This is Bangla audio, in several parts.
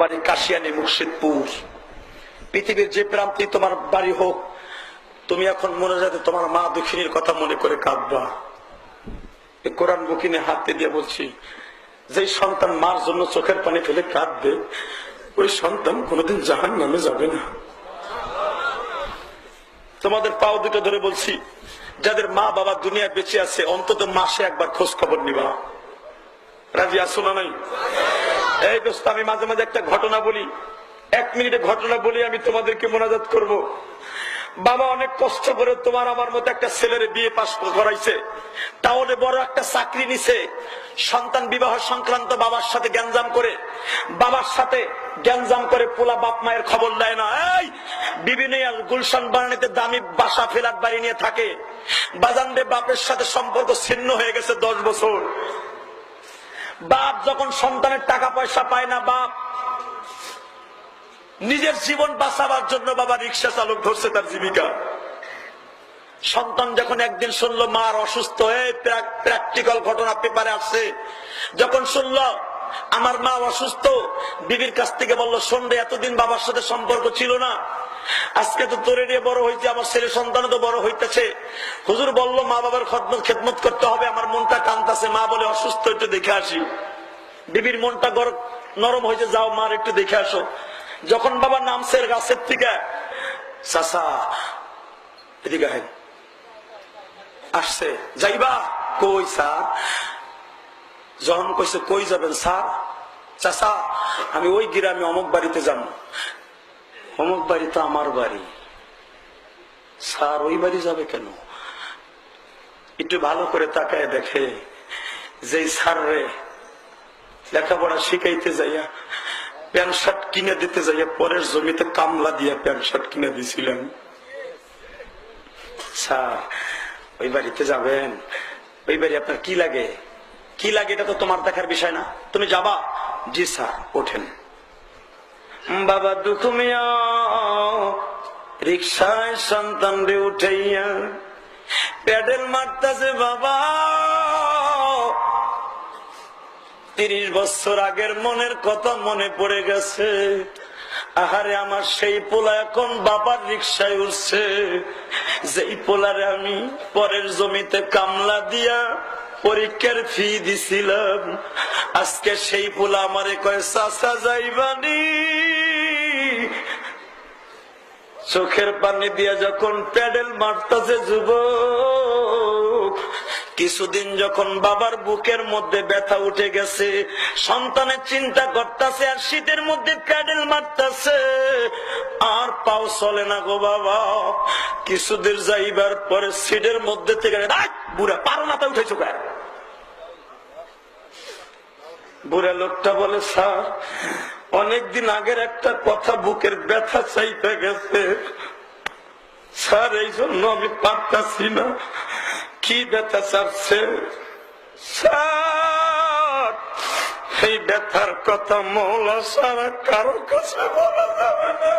বাড়ি কাশিয়ানী মুর্শিদপুর। পৃথিবীর যে প্রান্তে তোমার বাড়ি হোক, তুমি এখন মনে যাতে তোমার মা দুঃখিনীর কথা মনে করে কাঁদবা। কোরআন বুকিনে হাতে দিয়ে বলছি, যে সন্তান মার জন্য চোখের পানি ফেলে কাঁদবে, ওই সন্তান কোনোদিন জাহান্নামে যাবে না। তোমাদের পাও দুটো ধরে বলছি, যাদের মা বাবা দুনিয়া বেঁচে আছে, অন্তত মাসে একবার খোঁজ খবর নিবা। রাজি আসো না নাই? এই দোস্ত, আমি মাঝে মাঝে একটা ঘটনা বলি, 1 মিনিটে ঘটনা বলি, আমি তোমাদেরকে মোনাজাত করব। বাবা অনেক কষ্ট করে তোমার আমার মতো একটা ছেলের বিয়ে পাস করাইছে, টাউনে বড় একটা চাকরি নিছে। সন্তান বিবাহ সংক্রান্ত বাবার সাথে গ্যাঞ্জাম করে পোলা বাপ মায়ের খবর দেয় না। এই বিভিন্ন গুলশান বানানিতে দামি বাসা ফ্ল্যাট বাড়ি নিয়ে থাকে। বাজানবে বাপের সাথে সম্পর্ক ছিন্ন হয়ে গেছে 10 বছর। বাপ যখন সন্তানের টাকা পয়সা পায় না, বাপ নিজের জীবন বাঁচাবার জন্য বাবা রিক্সা চালক ধরছে তার জীবিকা। সন্তান যখন একদিন শুনলো মার অসুস্থ, প্র্যাকটিক্যাল ঘটনা পেপারে আসছে, যখন শুনলো আমার মা অসুস্থ, বিবির কাছ থেকে বললো, শোন রে, এতদিন বাবার সাথে সম্পর্ক ছিল না, আজকে তো তোরে নিয়ে বড় হয়েছে, আমার ছেলে সন্তান তো বড় হইতেছে। হুজুর বললো মা বাবার খেদমত করতে হবে, আমার মনটা কাঁদতেছে। মা বলে অসুস্থ, একটু দেখে আসি। বিবির মনটা নরম হয়েছে, যাও মার একটু দেখে আসো। যখন বাবা নামছে গাছের থেকে, চাচা এদিকে আসছে, যাইবা কই স্যার? যখন কইছে কই যাবেন স্যার? চাচা আমি ওই গ্রামে অমুক বাড়িতে যাব। অমুক বাড়ি তো আমার বাড়ি। স্যার ওই বাড়ি যাবে কেন? একটু ভালো করে তাকায় দেখে, যে স্যার রে লেখাপড়া শিখাইতে যাইয়া প্যান্ট শার্ট কিনে দিতে যাইয়া পরের জমিতে কামলা দিয়া প্যান্ট শার্ট কিনে দিছিলেন। স্যার ওই বাড়িতে যাবেন? ওই বাড়ি আপনার কি লাগে? কি লাগে এটা তো তোমার দেখার বিষয় না, তুমি যাবা? জি স্যার, ওঠেন। বাবা দুঃখ মিয়া রিক্সায় সন্তান রে উঠাইয়া প্যাডেল মারতাছে। বাবা 30 বছর আগের মনের কথা মনে পড়ে গেছে। আহারে আমার সেই পোলা এখন বাবার রিক্সায় উঠছে, যেই পোলারে আমি পরের জমিতে কামলা দিয়া পরীক্ষার ফি দিছিলাম। আজকে সেই পোলা আমারে কয়, চাচা যাইবানি? চোখের পানি দিয়া যখন প্যাডেল মারতাছে যুবক, কিছুদিন যখন বাবার বুকের মধ্যে ব্যথা উঠে গেছে, সন্তানের চিন্তা করতেছে, আর শীতের মধ্যে প্যাডেল মারতেছে, আর পাও চলে না গো বাবা। কিছুদিন যাইবার পরে সিটের মধ্যে থেকে বুড়া পারো না, তা উঠেছো কেন? বুড়া লোকটা বলে, স্যার অনেকদিন আগের একটা কথা বুকের ব্যথা চাইতে গেছে স্যার, এই জন্য আমি পারতাছি না। কি ব্যথা চাচ্ছে স্যার? এই ব্যথার কথা মওলা সারা কারো কাছে বলা যাবে না।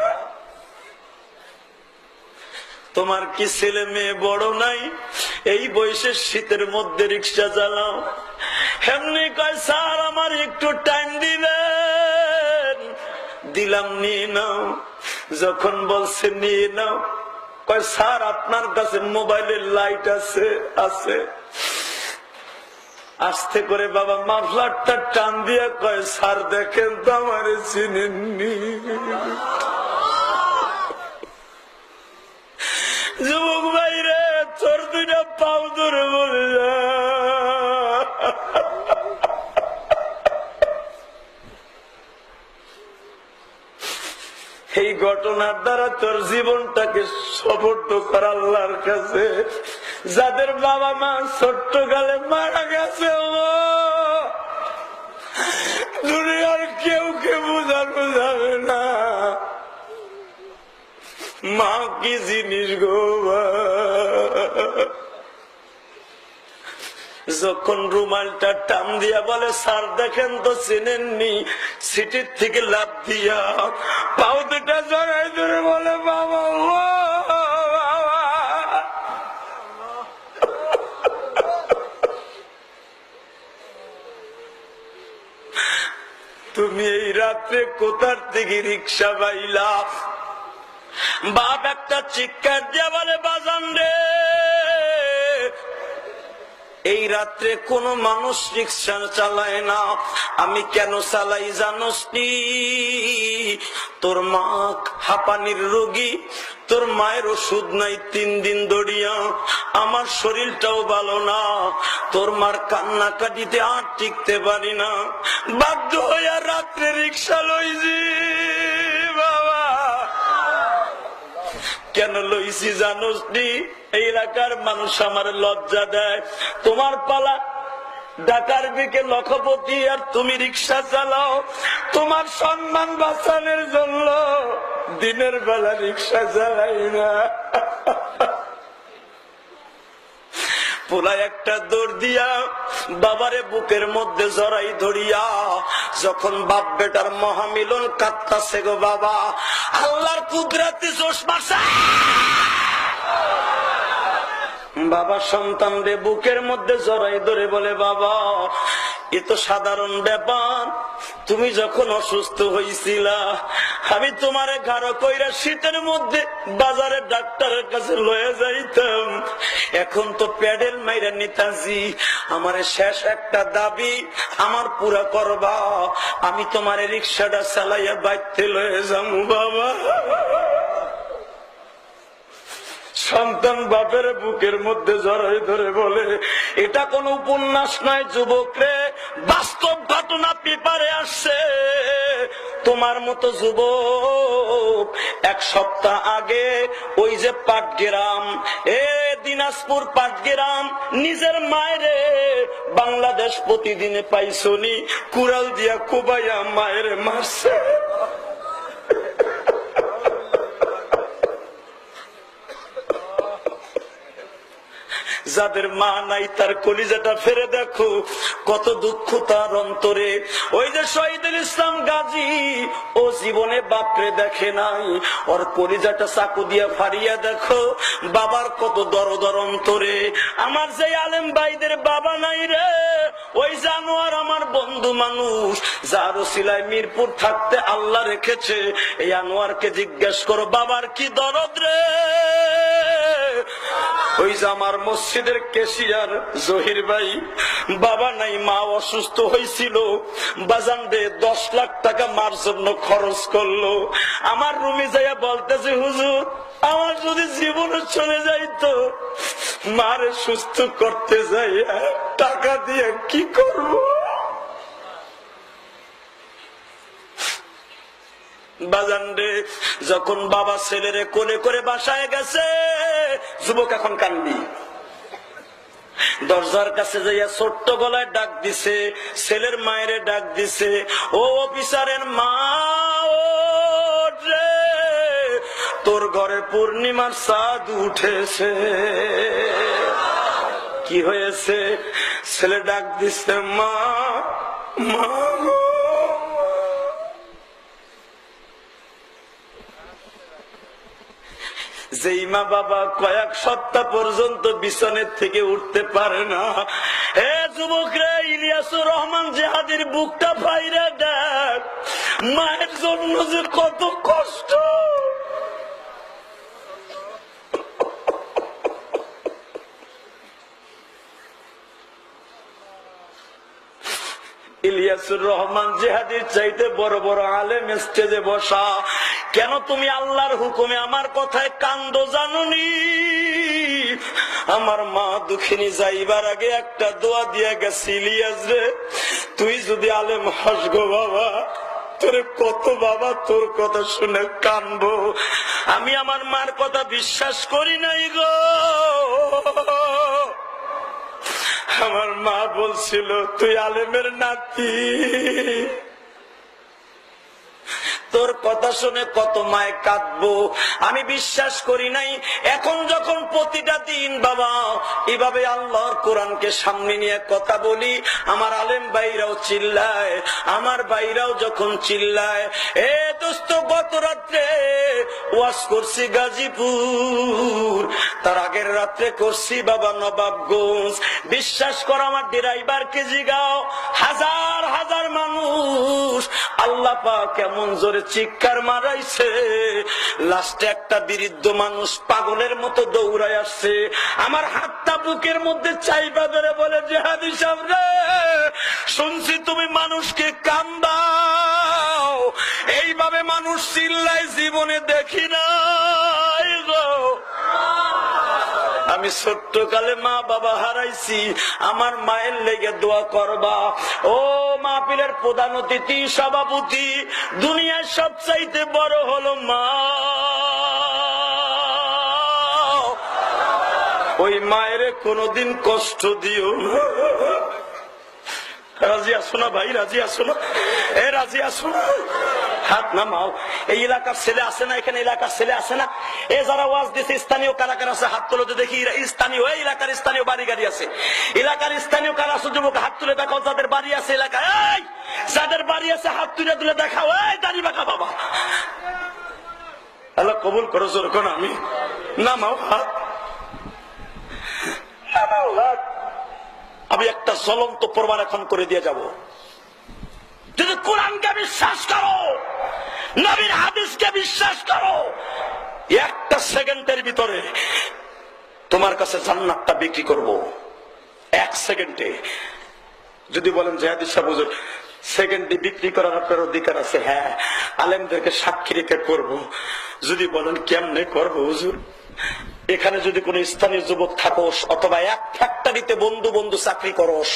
তোমার কি ছেলে মেয়ে বড় নাই? এই বয়সে শীতের মধ্যে রিক্সা চালাও। এমনি কয়, স্যার আমার একটু টাইম দিবেন? দিলাম, নিয়ে নাও। যখন বলছে নিয়ে নাও, কয় স্যার আপনার কাছে মোবাইলের লাইট আছে? আছে। আস্তে করে বাবা মাফলারটা টান দিয়া কয়, স্যার দেখেন তো আমারে চিনেননি। যুবক ভাই রে, তোর 2টা পাও ধরে বলে যা, এই ঘটনার দ্বারা তোর জীবনটাকে সফর্দ কর আল্লাহর কাছে। যাদের বাবা মা ছোট্ট কালে মারা গেছে, দুনিয়ার কেউ বোঝানো যাবে না মা কি জিনিস গো। যখন রুমালটা টান দিয়া বলে, স্যার দেখেন তো চিনেননি, সিটির থেকে লাফ দিয়া পাও 2টা জড়াই ধরে বলে, বাবা তুমি এই রাত্রে কোথার থেকে রিক্সা পাইলা? বাপ একটা চিৎকার দিয়া বলে, বাজান রে, এই রাত্রে কোন মানুষ রিক্সা চালায় না, আমি কেন চালাই জানোস নি? তোর মা হাঁপানির রোগী, তোর মায়ের ওষুধ নাই 3 দিন ধরিয়া, আমার শরীরটাও ভালো না, তোর মার কান্নাকাটিতে আর টিকতে পারি না, বাধ্য হইয়া রাত্রে রিক্সা লইছি। বাবা কেন লইছি জানোস নি? এই এলাকার মানুষ আমার লজ্জা দেয়, তোমার পালা ঢাকার দিকে লক্ষপতি আর তুমি রিক্সা চালাও, তোমার সম্মান বাঁচানোর জন্য দিনের বেলা রিক্সা চালাই না। পোলায় একটা দৌড় দিয়া বাবারে বুকের মধ্যে জড়াই ধরিয়া, যখন বাপ বেটার মহামিলন কাঁদতাছে গো বাবা, আল্লাহর কুদরতি জোশ মারছে। বাবা সন্তান রে বুকের মধ্যে জড়াই ধরে বলে, বাবা এ তো সাধারণ ব্যাপার, তুমি যখন অসুস্থ হইছিলা আমি তোমারে গাঢ় কইরা শীতের মধ্যে বাজারে ডাক্তারের কাছে লয়ে যাইতাম, এখন তো প্যাডেল মাইরা নিতাছি, আমারে শেষ একটা দাবি আমার পুরা করবা, আমি তোমারে রিক্সাটা চালাইয়া বাইতে লয়ে যাবো। বাবা সন্তান বাপের বুকের মধ্যে জড়াই ধরে বলে, এটা কোন উপন্যাস নয় যুবক রে, বাস্তব ঘটনা পেপারে আসছে। তোমার মতো যুবক 1 সপ্তাহ আগে ওই যে পাটগ্রাম, দিনাজপুর পাটগ্রাম, নিজের মায়েরে বাংলাদেশ প্রতিদিনে পাইছনি, কুড়াল দিয়া কুবাইয়া মায়ের মারছে। যাদের মা নাই তার কলিজাটা ফেরে দেখো, কত দুঃখ তার অন্তরে। ওই যে শহীদুল ইসলাম গাজী, ও জীবনে বাপরে দেখে নাই, ওর কলিজাটা চাকু দিয়া ফাড়িয়া দেখো, বাবার কত দরদর অন্তরে। আমার যে আলেম ভাইদের বাবা নাই রে, ওই জানোয়ার আমার বন্ধু মানুষ, যার ওসিলায় মিরপুর থাকতে আল্লাহ রেখেছে, এই আনোয়ারকে জিজ্ঞেস করো বাবার কি দরদ রে। ওই যে আমার মসজিদের কেশিয়ার জহির ভাই, বাবা নাই, মা অসুস্থ হয়েছিল, বাজান দে 10 লাখ টাকা মার জন্য খরচ করলো। আমার রুমে যাইয়া বলতেছে, হুজুর আমার যদি জীবন চলে যাইতো, মারে সুস্থ করতে যাইয়া টাকা দিয়ে কি করব? বাজান রে, যখন বাবা ছেলেরে কোলে করে বাসায় গেছে, যুবক এখন কান্দি, দরজার কাছে যাইয়া ছোট্ট গলায় ডাক দিছে, ছেলের মায়ের ডাক দিছে, ও অফিসারের মা, ও রে, তোর ঘরে পূর্ণিমার চাঁদ উঠেছে। কি হয়েছে? ছেলে ডাক দিছে, মা, মা। যেই মা বাবা কয়েক সপ্তাহ পর্যন্ত বিছানের থেকে উঠতে পারে না, হে যুবক রে, ইলিয়াসুর রহমান জিহাদির বুকটা ফাইরা দেখ, মায়ের জন্য যে কত কষ্ট। ইলিয়াসুর রহমান জিহাদির চাইতে বড় বড় আলেম স্টেজে বসা, কেন তুমি আল্লাহর হুকুমে আমার কথায় কান্দো জানুনি? আমার মা দুঃখিনী যাইবার আগে একটা দোয়া দিয়া গেছে, ইলিয়াস রে, তুই যদি আলেম হস গো বাবা, তোরে কত বাবা তোর কথা শুনে কানবো, আমি আমার মার কথা বিশ্বাস করি নাই গো। আমার মা বলছিল তুই আলেমের নাতি, তোর কথা শুনে কত মায় কাঁদবো, আমি বিশ্বাস করি নাই। এখন যখন প্রতিটা দিন বাবা এভাবে আল্লাহর কোরআনকে সামনে নিয়ে কথা বলি, আমার আলেম ভাইরাও চিল্লায়, আমার ভাইরাও যখন চিল্লায়, এ দোস্ত গত রাত্রে ওয়াজ করছি গাজীপুর, তার আগের রাত্রে করছি বাবা নবাবগঞ্জ। বিশ্বাস করো, আমার ড্রাইভারকে জিগাও, হাজার হাজার মানুষ আল্লাহ পাক কেমন জোরে চিৎকার মারাইছে। লাস্টে একটা বৃদ্ধ মানুষ পাগলের মতো দৌড়ায় আসছে, আমার হাতটা বুকের মধ্যে চাইবা ধরে বলে, জিহাদি সাহেব রে, শুনছি তুমি মানুষকে কান্দাও, এইভাবে মানুষ চিল্লাই জীবনে দেখি নাই গো। আমি ছোট্ট কালে মা বাবা হারাইছি, আমার মায়ের লেগে দোয়া করবা। ও মাহফিলের প্রধান অতিথি সভাপতি, দুনিয়ার সবচাইতে বড় হলো মা। ওই মায়ের কোনদিন কষ্ট দিও না। রাজি আসো না ভাই? রাজি আসো না? এ রাজি আসো না? হাত নামাও। এই এলাকার ছেলে আছে না? এখানে এলাকার ছেলে আছে না? এ যারা ওয়াজ দিচ্ছে স্থানীয় কারাকার আছে, হাত তুলে দেখি। স্থানীয়, এই এলাকার স্থানীয় বাড়ি গাড়ি আছে, এলাকার স্থানীয় কারা আছে? যুবক হাত তুলে দেখাও, যাদের বাড়ি আছে এলাকায়। এই যাদের বাড়ি আছে হাত তুলে তুলে দেখাও। এই দাড়ি বাঁকা বাবা, আল্লাহ কবুল করো। জোর করো, আমি নামাও হাত, নামাও হাত। আমি একটা জ্বলন্ত প্রমাণ এখন করে দিয়ে যাব। যদি কোরআনকে বিশ্বাস করো, নবীর হাদিসকে বিশ্বাস করো, একটা সেকেন্ডের ভিতরে তোমার কাছে জান্নাতটা বিক্রি করব। এক সেকেন্ডে। যদি বলেন জিহাদি সাহেব হুজুর সেকেন্ডে বিক্রি করার আপনার অধিকার আছে, হ্যাঁ, আলেমদেরকে সাক্ষী রেখে করব। যদি বলেন কেমনে করব হুজুর, এখানে যদি কোন স্থানীয় যুবক থাকোস, অথবা এক ফ্যাক্টরিতে বন্ধু বন্ধু চাকরি করস,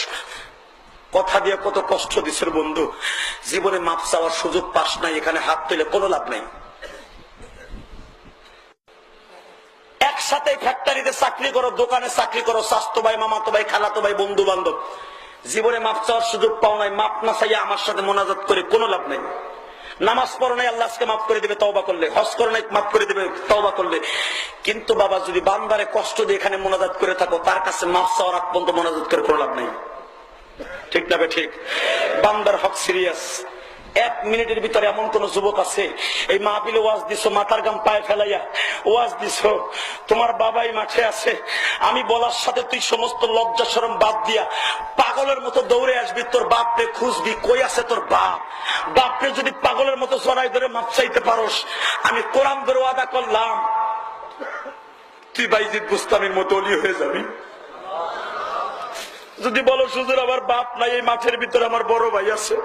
কথা দিয়ে কত কষ্ট দিছের বন্ধু, জীবনে মাপ চাওয়ার সুযোগ পাস নাই, এখানে হাত তুলে কোনো লাভ নাই। একসাথে ফ্যাক্টরিতে চাকরি করো, দোকানে চাকরি করো, স্বাস্থ্য ভাই, মামাতো ভাই, খালাতো ভাই, বন্ধু বান্ধব, জীবনে মাপ চাওয়ার সুযোগ পাও নাই, মাপ না চাইয়া আমার সাথে মোনাজাত করে কোনো লাভ নাই। নামাজ পড়ো নাই, আল্লাহ আজকে মাফ করে দিবে তওবা করলে। হজ করো নাই, মাফ করে দিবে তওবা করলে। কিন্তু বাবা যদি বান্দারে কষ্ট দিয়ে এখানে মোনাজাত করে থাকো, তার কাছে মাফ চাওয়ার আগ পর্যন্ত মোনাজাত করে কোনো লাভ নেই। ঠিক না? ঠিক। বান্দার হক সিরিয়াস। এক মিনিটের ভিতরে এমন কোন যুবক আছে, এই মাহফিলে ওয়াজ দিছো, মাথার গাম পায়ে ফেলাইয়া ওয়াজ দিছো, তোমার বাবাই মাঠে আছে, আমি বলার সাথে তুই সমস্ত লজ্জা শরম বাদ দিয়া পাগলের মতো দৌড়ে আসবি, তোর বাপরে খুঁজবি, কই আছে তোর বাপ। বাপরে যদি পাগলের মতো জড়াই ধরে মাপ চাইতে পারোস, আমি কোরআন ধরে ওয়াদা করলাম, তুই বাইজিদ বুস্তামির মতো অলি হয়ে যাবি। যদি বলো হুজুর আমার বাপ নাই, এই মাঠের ভিতরে আমার বড় ভাই আছে,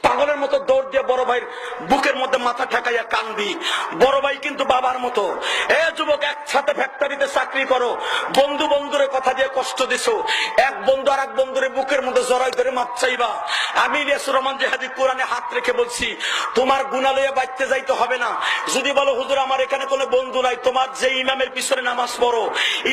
পাগলের মতো দৌড় দিয়ে বড় ভাইয়ের বুকের মধ্যে মাথা ঠেকাইয়া কান্দি। বড় ভাই কিন্তু বাবার মতো। এ যুবক, একসাথে ফ্যাক্টরিতে চাকরি করো, বন্ধু বন্ধুরে কথা দিয়ে কষ্ট দিছো, এক বন্ধু আর এক বন্ধুরে বুকের মধ্যে জড়াই ধরে মাপ চাইবা। আমি ইলিয়াসুর রহমান জিহাদি কোরআনে হাত রেখে বলছি, তোমার গুনাহ লইয়া বাইতে যাইতে হবে না। যদি বলো হুজুর আমার এখানে কোনো বন্ধু নাই, তোমার যে ইমামের পিছনে নামাজ পড়ো,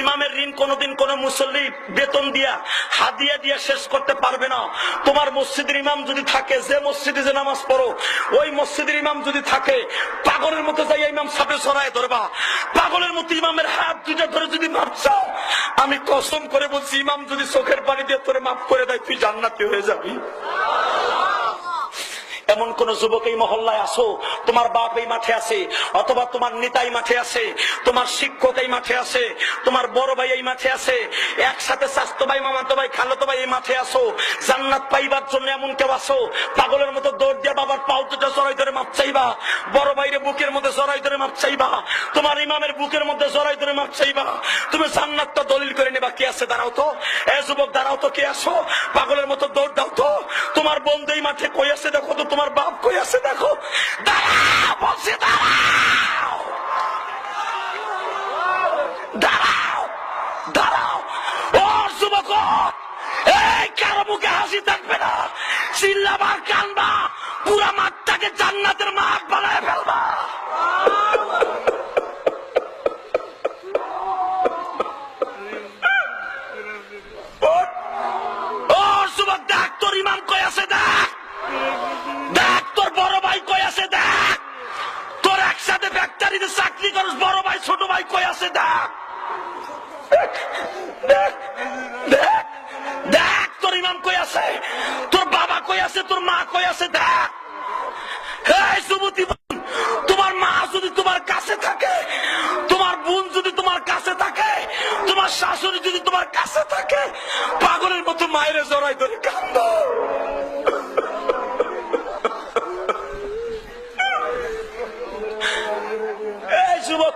ইমামের ঋণ কোনোদিন কোনো মুসল্লি বেতন দিয়া হাদিয়া দিয়া শেষ করতে পারবে না। তোমার মসজিদের ইমাম যদি থাকে, যে মসজিদে যে নামাজ পড়ো, ওই মসজিদের ইমাম যদি থাকে, পাগলের মতো যাই ইমাম সাথে ছড়ায় ধরবা, পাগলের মতো ইমামের হাত দুইটা ধরে যদি মাপ চাও, আমি কসম করে বলছি, ইমাম যদি চোখের পানি দিয়ে তোরে মাফ করে দেয়, তুই জান্নাতি হয়ে যাবি। এমন কোন যুবক এই মহল্লায় আসো, তোমার বাপ এই মাঠে আছে, অথবা তোমার নেতা এই মাঠে আছে, তোমার শিক্ষক এই মাঠে আছে, তোমার বড় ভাই এই মাঠে আছে, একসাথে স্বাস্থ্য ভাই, মামাতো ভাই, খালাতো ভাই এই মাঠে আসো, জান্নাত পাইবার জন্য এমন কেউ আসো, পাগলের মতো দৌড় দিয়ে বাবার পাও দুটো জড়াই ধরে মাপ চাইবা, বড় ভাইরে বুকের মধ্যে জড়াই ধরে মাপ চাইবা, তোমার ইমামের বুকের মধ্যে জড়াই ধরে মাপ চাইবা, তুমি জান্নাতটা দলিল করে নেবা। কে আছে? দাঁড়াও তো, এ যুবক দাঁড়াও তো, কে আসো? পাগলের মতো দৌড় দাও তো, তোমার বন্ধু এই মাঠে কই আছে দেখো তো, তোমার বাপ কই আছে দেখো। দাঁড়াও বলছি, দাঁড়াও, দাঁড়াও, দাঁড়াও। ও যুবক, এই কারো মুখে হাসি থাকবে না, চিল্লাবার কানবা, পুরা মাঠটাকে জান্নাতের মাঠ বানায় ফেলবা। ও যুবক, দেখ তোর ইমাম কই আছে, দেখ, দেখ তোর বড় ভাই কই আছে, দেখ তোর একসাথে ফ্যাক্টরিতে চাকরি করস বড় ভাই ছোট ভাই কই আছে, দেখ, দেখ, দেখ, দেখ তোর ইমাম কই আছে, তোর বাবা কই আছে, তোর মা কই আছে, দেখ। এই যুবতী, তোমার মা যদি তোমার তোমার শাশুড়ি যদি তোমার কাছে থাকে পাগলের মতো মায়ের জড়াই ধরে কান্দো। এই যুবক,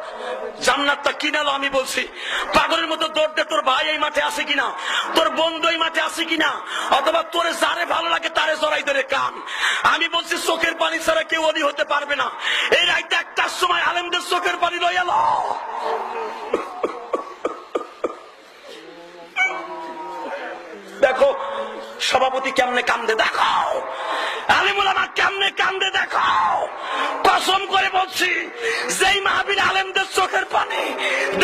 জান্নাতটা কিনালো আমি বলছি, পাগলের মতো দৌড়তে তোর ভাই এই মাঠে আছে কিনা, তোর বন্ধু এই মাঠে আছে কিনা, অথবা তোরে যারে ভালো লাগে তারে জড়াই ধরে কান। আমি বলছি চোখের পানি ছাড়া কেউ ওলি হতে পারবে না। এই রাইতে একটার সময় আলেমদের চোখের পানি লই এলো। দেখো সভাপতি কেমনে কান্দে, দেখাও আলেমুল আমা কেমনে কান্দে, দেখাও। কসম করে বলছি, যেই মাহফিল আলেমদের চোখের পানি,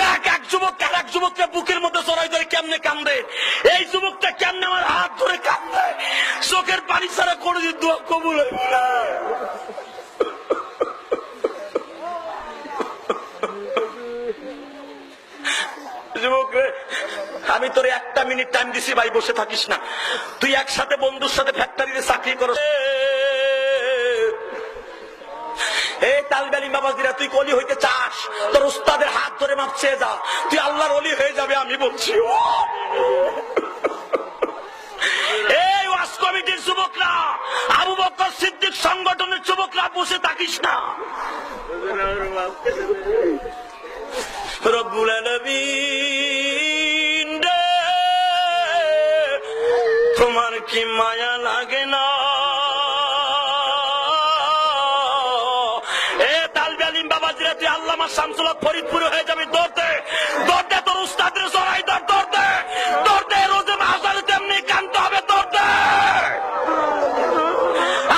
দেখ এক যুবক আর এক যুবককে বুকের মধ্যে জড়াই ধরে কেমনে কান্দে। এই যুবকটা কেমনে আমার হাত ধরে কান্দে। চোখের পানি ছাড়া কোনোদিন দোয়া কবুল হইবে না। যুবক রে, আমি তোর একটা মিনিট টাইম দিছি ভাই, বসে থাকিস না। তুই একসাথে বন্ধুর সাথে ফ্যাক্টরিতে চাকরি করস। এই তালিব আলিম বাবাজিরা, তুই অলি হইতে চাস, তোর উস্তাদের হাত ধরে মাপ চেয়ে যা, তুই আল্লাহর অলি হয়ে যাবে। আমি বলছি এই ওয়াজ কমিটির যুবকরা, আবু বকর সিদ্দিক সংগঠনের যুবকরা, বসে থাকিস না। রব্বুল আলামিন রে, তোমার কি মায়া লাগে না? এ তালিব আলিম বাবাজিরা, তুই আল্লামা শামসুল হক ফরিদপুরে হয়ে যাবি। দৌড়তে দৌড়তে তোর উস্তাদের জড়াই ধর, দৌড়তে দৌড়তে রোজে মাহফিলে তেমনি কানতে হবে, দৌড়তে।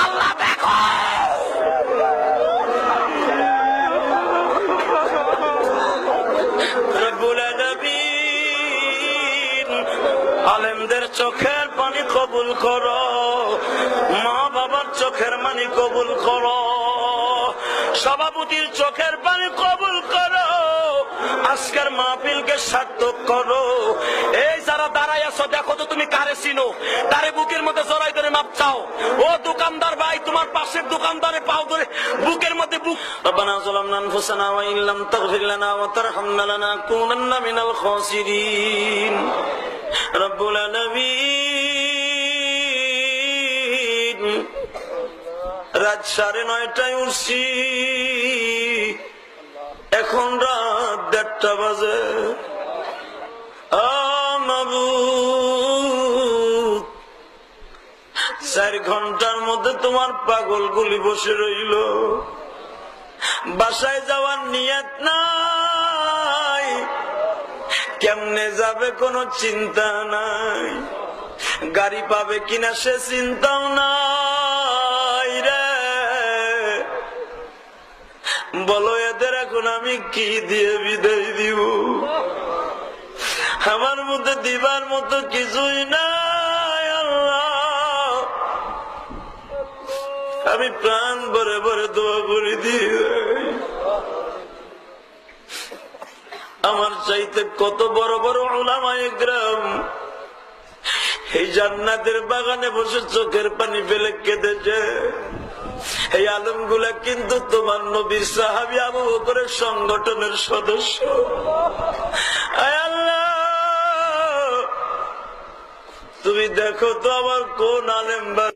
আল্লাহ দেখো, রব্বুল আলামিন আলেমদের চোখের পানি কবুল করো, মা বাবার চোখের পানি কবুল করো, সভাপতির চোখের পানি কবুল করো, আজকের মাহফিলকে সার্থক করো। এই যারা দাঁড়ায় আছো, দেখো তো তুমি কারে চিনো, তারে বুকের মধ্যে জড়াই ধরে মাপ চাও। ও দোকানদার ভাই, তোমার পাশের দোকানদারে পাও ধরে বুকের মধ্যে বুক। রব্বানা যালামনা আনফুসানা ওয়া ইন লাম তাগফির লানা ওয়া তারহামনা লানাকুনান্না মিনাল খাসিরিন। রব্বুল আলামিন, রাত 9:30টায় উঠছি, এখন রাত 1:30 বাজে। মাবুদ, 4 ঘন্টার মধ্যে তোমার পাগল গুলি বসে রইল, বাসায় যাওয়ার নিয়ত নাই, কেমনে যাবে কোনো চিন্তা নাই, গাড়ি পাবে কিনা সে চিন্তাও নাই রে। বলো এদের এখন আমি কি দিয়ে বিদায় দিব? আমার মধ্যে দিবার মতো কিছুই নাই আল্লাহ। আমি প্রাণ ভরে ভরে দোয়া করে দিয়ে, আমার চাইতে কত বড় বড় উলামায়ে কেরাম এই জান্নাতের বাগানে বসে চোখের পানি ফেলে কেঁদেছে। এই আলমগুলা কিন্তু তোমার নবীর সাহাবী আবু বকরের সংগঠনের সদস্য। আয় আল্লাহ, তুমি দেখো তো আমার কোন আলেম